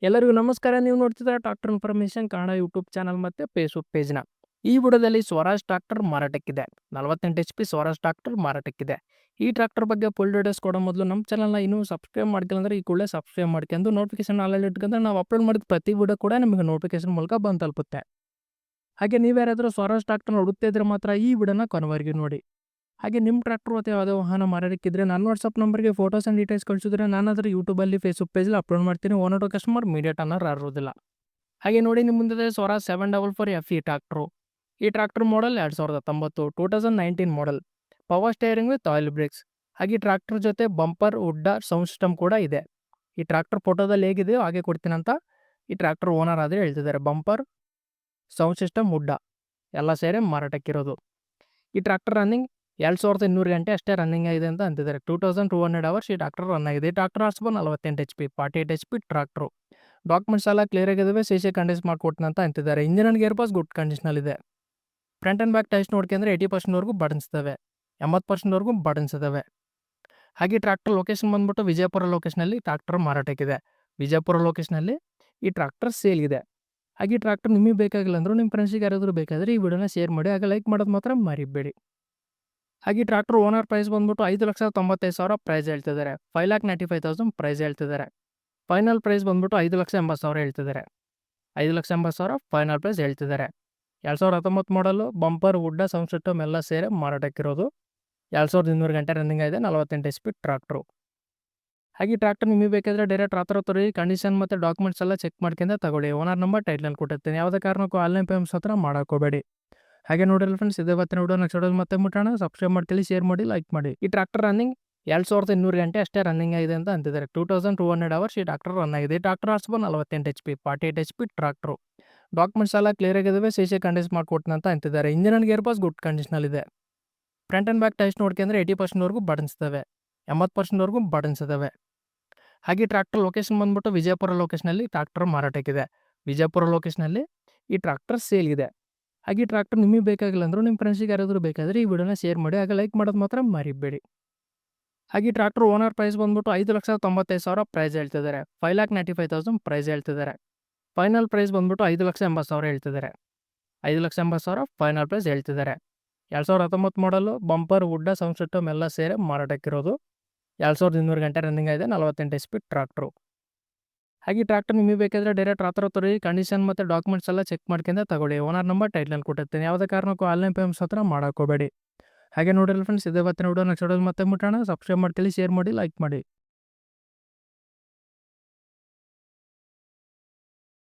ಎಲ್ಲರಿಗೂ ನಮಸ್ಕಾರ. ನೀವು ನೋಡ್ತಿದ್ದೀರಾ tractor information Kannada YouTube channel ಮತ್ತು ಫೇಸ್ಬುಕ್ ಪೇಜ್ನ. ಈ ವಿಡಿಯೋದಲ್ಲಿ ಸ್ವರಾಜ್ ಟ್ರಾಕ್ಟರ್ ಮಾರಾಟಕ್ಕಿದೆ. 48 HP ಸ್ವರಾಜ್ ಟ್ರಾಕ್ಟರ್ ಮಾರಾಟಕ್ಕಿದೆ. ಈ ಟ್ರಾಕ್ಟರ್ ಬಗ್ಗೆ ಫುಲ್ ಡೀಟೇಲ್ಸ್ ಕೊಡೋ ಮೊದಲು ನಮ್ಮ ಚಾನಲ್ನ ಇನ್ನೂ ಸಬ್ಸ್ಕ್ರೈಬ್ ಮಾಡ್ಕೊಳ್ಳಿ ಅಂದ್ರೆ ಈ ಕೂಡಲೇ ಸಬ್ಸ್ಕ್ರೈಬ್ ಮಾಡ್ಕೊಂಡು ನೋಟಿಫಿಕೇಶನ್ ಆಲ್ ಇಟ್ಕೊಂಡ್ರೆ ನಾವು ಅಪ್ಲೋಡ್ ಮಾಡಿದ ಪ್ರತಿ ವಿಡಿಯೋ ಕೂಡ ನಿಮಗೆ ನೋಟಿಫಿಕೇಶನ್ ಮೂಲಕ ಬಂದು ತಲುಪುತ್ತೆ. ಹಾಗೆ ನೀವು ಯಾರಾದರೂ ಸ್ವರಾಜ್ ಟ್ರಾಕ್ಟರ್ನ ಹುಡುಕ್ತಾ ಇದ್ರೆ ಮಾತ್ರ ಈ ವಿಡಿಯೋನ ಕೊನೆವರೆಗೂ ನೋಡಿ. ಹಾಗೆ ನಿಮ್ಮ ಟ್ರ್ಯಾಕ್ಟರ್ ಅಥವಾ ಯಾವುದೇ ವಾಹನ ಮಾರಾಟಕ್ಕಿದ್ರೆ ನನ್ನ ವಾಟ್ಸಪ್ ನಂಬರ್ಗೆ ಫೋಟೋಸ್ ಆ್ಯಂಡ್ ಡೀಟೇಲ್ಸ್ ಕಳಿಸಿದ್ರೆ ನಾನು ಅದರ ಯೂಟ್ಯೂಬಲ್ಲಿ ಫೇಸ್ಬುಕ್ ಪೇಜಲ್ಲಿ ಅಪ್ಲೋಡ್ ಮಾಡ್ತೀನಿ. ಓನರ್ ಕಸ್ಟಮರ್ ಇಮಿಡಿಯೇಟ್ ಅನ್ನೋರು ಇರೋದಿಲ್ಲ. ಹಾಗೆ ನೋಡಿ ನಿಮ್ಮ ಮುಂದೆ ಸ್ವರಾಜ್ 744 FE ಟ್ರಾಕ್ಟ್ರು. ಈ tractor model 2019 2019 model. Power steering with oil breaks. ಹಾಗೆ ಈ ಟ್ರಾಕ್ಟರ್ ಜೊತೆ ಬಂಪರ್ ಉಡ್ಡ ಸೌಂಡ್ ಸಿಸ್ಟಮ್ ಕೂಡ ಇದೆ. ಈ ಟ್ರಾಕ್ಟರ್ ಫೋಟೋದಲ್ಲಿ ಹೇಗಿದೆಯೋ ಹಾಗೆ ಕೊಡ್ತೀನಂತ ಈ ಟ್ರಾಕ್ಟರ್ ಓನರ್ ಆದರೆ ಹೇಳ್ತಿದ್ದಾರೆ. ಬಂಪರ್, ಸೌಂಡ್ ಸಿಸ್ಟಮ್, ಉಡ್ಡ ಎಲ್ಲ ಸೇರಿ ಮಾರಾಟಕ್ಕಿರೋದು. ಈ ಟ್ರಾಕ್ಟರ್ ರನ್ನಿಂಗ್ 2200 ಗಂಟೆ ಅಷ್ಟೇ ರನ್ನಿಂಗ್ ಆಗಿದೆ ಅಂತ ಅಂತಿದ್ದಾರೆ. 2200 ಅವರ್ಸ್ ಈ ಟ್ರಾಕ್ಟರ್ ರನ್ ಆಗಿದೆ. ಈ tractor horse power 48 HP 48 HP tractor. Documents ಎಲ್ಲ ಕ್ಲಿಯರ್ ಆಗಿದ್ದಾವೆ. CC ಕಂಡೀಸ್ ಮಾಡಿಕೊಡ್ತೀನಿ ಅಂತ ಅಂತಿದ್ದಾರೆ. Engine and gear box good ಕಂಡೀಷನಲ್ಲಿದೆ. ಫ್ರಂಟ್ ಆ್ಯಂಡ್ ಬ್ಯಾಕ್ ಟೈರ್ಸ್ ನೋಡ್ಕೊಂಡ್ರೆ 80%ವರೆಗೂ ಬಟನ್ಸ್ ಇದ್ದಾವೆ, 80%ವರೆಗೂ ಬಟನ್ಸ್ ಇದ್ದಾವೆ. ಹಾಗೆ ಟ್ರಾಕ್ಟರ್ ಲೊಕೇಶನ್ ಬಂದ್ಬಿಟ್ಟು ವಿಜಯಪುರ ಲೊಕೇಶನಲ್ಲಿ ಟ್ರಾಕ್ಟರ್ ಮಾರಾಟಕ್ಕಿದೆ. ವಿಜಯಪುರ ಲೊಕೇಶನಲ್ಲಿ ಈ ಟ್ರಾಕ್ಟರ್ ಸೇಲ್ ಇದೆ. ಹಾಗೆ ಈ ಟ್ರಾಕ್ಟರ್ ನಿಮಗೆ ಬೇಕಾಗಿಲ್ಲ ಅಂದರೂ ನಿಮ್ಮ ಫ್ರೆಂಡ್ಸಿಗೆ ಯಾರಾದರೂ ಬೇಕಾದರೆ ಈ ವಿಡಿಯೋನ ಶೇರ್ ಮಾಡಿ. ಹಾಗೆ ಲೈಕ್ ಮಾಡೋದು ಮಾತ್ರ ಮರಿಬೇಡಿ. ಹಾಗೆ ಟ್ರಾಕ್ಟರ್ ಓನರ್ ಪ್ರೈಸ್ ಬಂದ್ಬಿಟ್ಟು 5,95,000 ಪ್ರೈಸ್ ಹೇಳ್ತಿದ್ದಾರೆ. 5,95,000 ಪ್ರೈಸ್ ಹೇಳ್ತಿದ್ದಾರೆ. ಫೈನಲ್ ಪ್ರೈಸ್ ಬಂದ್ಬಿಟ್ಟು 5,80,000 ಹೇಳ್ತಿದ್ದಾರೆ. 5,80,000 ಫೈನಲ್ ಪ್ರೈಸ್ ಹೇಳ್ತಿದ್ದಾರೆ. 2019 ಮಾಡಲು ಬಂಪರ್, ಉಡ್ಡ, ಸೌಂಡ್ ಸಿಸ್ಟಮ್ ಎಲ್ಲ ಸೇರಿ ಮಾರಾಟಕ್ಕಿರೋದು. 2200 ಗಂಟೆ ರನ್ನಿಂಗ್ ಆಗಿದೆ. 48 HP ಟ್ರಾಕ್ಟ್ರು. ಹಾಗೆ ಟ್ರಾಕ್ಟರ್ ನಿಮಗೆ ಬೇಕಾದರೆ ಡೈರೆಕ್ಟ್ ರಾತ್ರಿ ಹೊತ್ತು ಕಂಡೀಷನ್ ಮತ್ತು ಡಾಕ್ಯುಮೆಂಟ್ಸ್ ಎಲ್ಲ ಚೆಕ್ ಮಾಡ್ಕೊಂಡು ತಗೊಳ್ಳಿ. ಓನರ್ ನಂಬರ್ ಟೈಟ್ಲಲ್ಲಿ ಕೊಟ್ಟಿರ್ತೀನಿ. ಯಾವುದೇ ಕಾರಣಕ್ಕೂ ಆನ್ಲೈನ್ ಪೇಮೆಂಟ್ಸ್ ಹತ್ರ ಮಾಡೋಕೋಬೇಡಿ. ಹಾಗೆ ನೋಡಿಲ್ಲ ಫ್ರೆಂಡ್ಸ್, ಇದೇ ಬರ್ತೀನಿ ವಿಡಿಯೋ ನೆಕ್ಸ್ಟ್ ವಿಡಿಯೋ ಮತ್ತೆ ಮುಟ್ಟೋಣ. ಸಬ್ಸ್ಕ್ರೈಬ್ ಮಾಡ್ಕೊಳ್ಳಿ, ಶೇರ್ ಮಾಡಿ, ಲೈಕ್ ಮಾಡಿ. ಈ ಟ್ರಾಕ್ಟರ್ ರನ್ನಿಂಗ್ 2200 ಗಂಟೆ ಅಷ್ಟೇ ರನ್ನಿಂಗ್ ಆಗಿದೆ ಅಂತ ಅಂತಿದ್ದಾರೆ. 2200 ಅವರ್ಸ್ ಈ ಟ್ರಾಕ್ಟರ್ ರನ್ ಆಗಿದೆ. ಈ tractor horse power 48 HP 48 HP tractor. Documents ಎಲ್ಲ ಕ್ಲಿಯರ್ ಆಗಿದ್ದಾವೆ. CC ಕಂಡೀಸ್ ಮಾಡಿಕೊಡ್ತೀನಿ ಅಂತ ಅಂತಿದ್ದಾರೆ. Engine and gear box good ಕಂಡೀಷನಲ್ಲಿದೆ. ಫ್ರಂಟ್ ಆ್ಯಂಡ್ ಬ್ಯಾಕ್ ಟೈರ್ಸ್ ನೋಡ್ಕೊಂಡ್ರೆ 80%ವರೆಗೂ ಬಟನ್ಸ್ ಇದ್ದಾವೆ, 80%ವರೆಗೂ ಬಟನ್ಸ್ ಇದ್ದಾವೆ. ಹಾಗೆ ಟ್ರಾಕ್ಟರ್ ಲೊಕೇಶನ್ ಬಂದ್ಬಿಟ್ಟು ವಿಜಯಪುರ ಲೊಕೇಶನಲ್ಲಿ ಟ್ರಾಕ್ಟರ್ ಮಾರಾಟಕ್ಕಿದೆ. ವಿಜಯಪುರ ಲೊಕೇಶನಲ್ಲಿ ಈ ಟ್ರಾಕ್ಟರ್ ಸೇಲ್ ಇದೆ. ಹಾಗೆ ಟ್ರಾಕ್ಟರ್ ನಿಮಗೆ ಬೇಕಾಗಿಲ್ಲ ಅಂದರೂ ನಿಮ್ಮ ಫ್ರೆಂಡ್ಸಿಗೆ ಯಾರಾದರೂ ಬೇಕಾದರೆ ಈ ವಿಡಿಯೋನ ಶೇರ್ ಮಾಡಿ. ಹಾಗೆ ಲೈಕ್ ಮಾಡೋದು ಮಾತ್ರ ಮರಿಬೇಡಿ. ಹಾಗೆ ಟ್ರಾಕ್ಟರ್ ಓನರ್ ಪ್ರೈಸ್ ಬಂದ್ಬಿಟ್ಟು 5,95,000 ಪ್ರೈಸ್ ಹೇಳ್ತಿದ್ದಾರೆ. 5,95,000 ಪ್ರೈಸ್ ಹೇಳ್ತಿದ್ದಾರೆ. ಫೈನಲ್ ಪ್ರೈಸ್ ಬಂದ್ಬಿಟ್ಟು 5,80,000 ಹೇಳ್ತಿದ್ದಾರೆ. 5,80,000 ಫೈನಲ್ ಪ್ರೈಸ್ ಹೇಳ್ತಿದ್ದಾರೆ. 2019 ಮಾಡಲು ಬಂಪರ್, ಉಡ್ಡ, ಸೌಂಡ್ ಸಿಸ್ಟಮ್ ಎಲ್ಲ ಸೇರಿ ಮಾರಾಟಕ್ಕಿರೋದು. 2200 ಗಂಟೆ ರನ್ನಿಂಗ್ ಆಗಿದೆ. 48 HP ಟ್ರಾಕ್ಟ್ರು. ಹಾಗೆ ಟ್ರಾಕ್ಟರ್ ನಿಮಗೆ ಬೇಕಾದರೆ ಡೈರೆಕ್ಟ್ ರಾತ್ರಿ ಹೊತ್ತು ಕಂಡೀಷನ್ ಮತ್ತು ಡಾಕ್ಯುಮೆಂಟ್ಸ್ ಎಲ್ಲ ಚೆಕ್ ಮಾಡ್ಕೊಂಡು ತಗೊಳ್ಳಿ. ಓನರ್ ನಂಬರ್ ಟೈಟ್ಲಲ್ಲಿ ಕೊಟ್ಟಿರ್ತೀನಿ. ಯಾವುದೇ ಕಾರಣಕ್ಕೂ ಆನ್ಲೈನ್ ಪೇಮೆಂಟ್ಸ್ ಹತ್ರ ಮಾಡೋಕೋಬೇಡಿ. ಹಾಗೆ ನೋಡಿಲ್ಲ ಫ್ರೆಂಡ್ಸ್, ಇದೇ ಬರ್ತೀನಿ ವಿಡಿಯೋ ನೆಕ್ಸ್ಟ್ ವಿಡಿಯೋ ಮತ್ತೆ ಮುಟ್ಟೋಣ. ಸಬ್ಸ್ಕ್ರೈಬ್ ಮಾಡ್ಕೊಳ್ಳಿ, ಶೇರ್ ಮಾಡಿ, ಲೈಕ್ ಮಾಡಿ.